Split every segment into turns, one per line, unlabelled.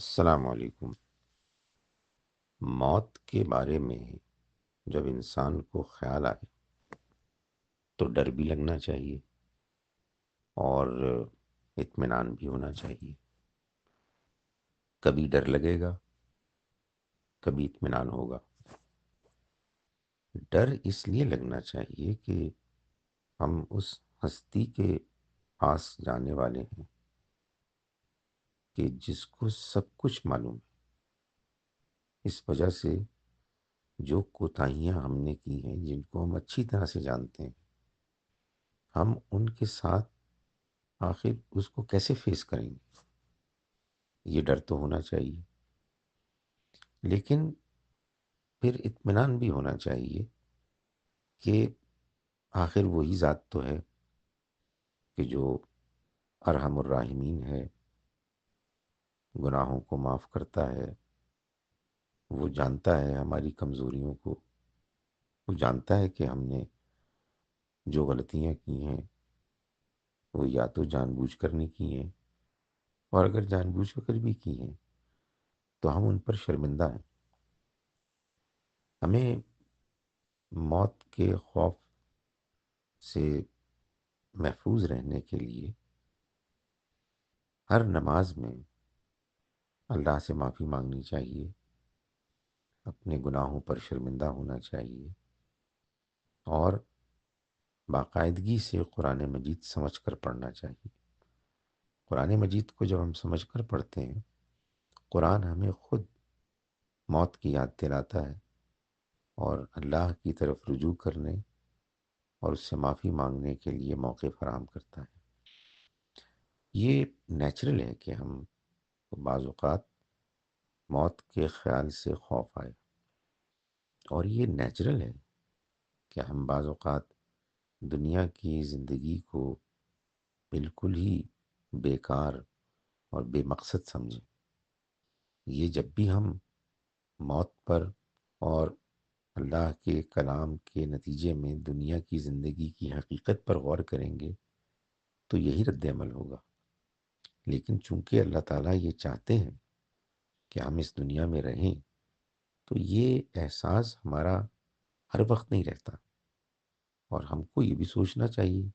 السلام علیکم۔ موت کے بارے میں جب انسان کو خیال آئے تو ڈر بھی لگنا چاہیے اور اطمینان بھی ہونا چاہیے۔ کبھی ڈر لگے گا، کبھی اطمینان ہوگا۔ ڈر اس لیے لگنا چاہیے کہ ہم اس ہستی کے پاس جانے والے ہیں کہ جس کو سب کچھ معلوم ہے۔ اس وجہ سے جو کوتاہیاں ہم نے کی ہیں، جن کو ہم اچھی طرح سے جانتے ہیں، ہم ان کے ساتھ آخر اس کو کیسے فیس کریں گے، یہ ڈر تو ہونا چاہیے۔ لیکن پھر اطمینان بھی ہونا چاہیے کہ آخر وہی ذات تو ہے کہ جو ارحم الراحمین ہے، گناہوں کو معاف کرتا ہے۔ وہ جانتا ہے ہماری کمزوریوں کو، وہ جانتا ہے کہ ہم نے جو غلطیاں کی ہیں وہ یا تو جان بوجھ کر نہیں کی ہیں، اور اگر جان بوجھ کر بھی کی ہیں تو ہم ان پر شرمندہ ہیں۔ ہمیں موت کے خوف سے محفوظ رہنے کے لیے ہر نماز میں اللہ سے معافی مانگنی چاہیے، اپنے گناہوں پر شرمندہ ہونا چاہیے، اور باقاعدگی سے قرآن مجید سمجھ کر پڑھنا چاہیے۔ قرآن مجید کو جب ہم سمجھ کر پڑھتے ہیں، قرآن ہمیں خود موت کی یاد دلاتا ہے اور اللہ کی طرف رجوع کرنے اور اس سے معافی مانگنے کے لیے موقع فراہم کرتا ہے۔ یہ نیچرل ہے کہ ہم بعض اوقات موت کے خیال سے خوف آئے، اور یہ نیچرل ہے کہ ہم بعض اوقات دنیا کی زندگی کو بالکل ہی بیکار اور بے مقصد سمجھیں۔ یہ جب بھی ہم موت پر اور اللہ کے کلام کے نتیجے میں دنیا کی زندگی کی حقیقت پر غور کریں گے تو یہی رد عمل ہوگا۔ لیکن چونکہ اللہ تعالیٰ یہ چاہتے ہیں کہ ہم اس دنیا میں رہیں، تو یہ احساس ہمارا ہر وقت نہیں رہتا، اور ہم کو یہ بھی سوچنا چاہیے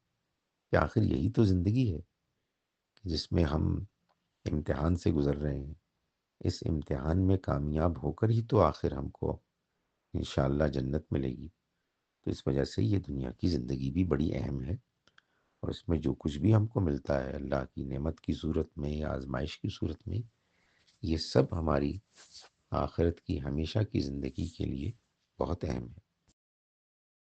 کہ آخر یہی تو زندگی ہے کہ جس میں ہم امتحان سے گزر رہے ہیں۔ اس امتحان میں کامیاب ہو کر ہی تو آخر ہم کو انشاءاللہ جنت ملے گی۔ تو اس وجہ سے یہ دنیا کی زندگی بھی بڑی اہم ہے، اور اس میں جو کچھ بھی ہم کو ملتا ہے اللہ کی نعمت کی صورت میں یا آزمائش کی صورت میں، یہ سب ہماری آخرت کی ہمیشہ کی زندگی کے لیے بہت اہم ہے۔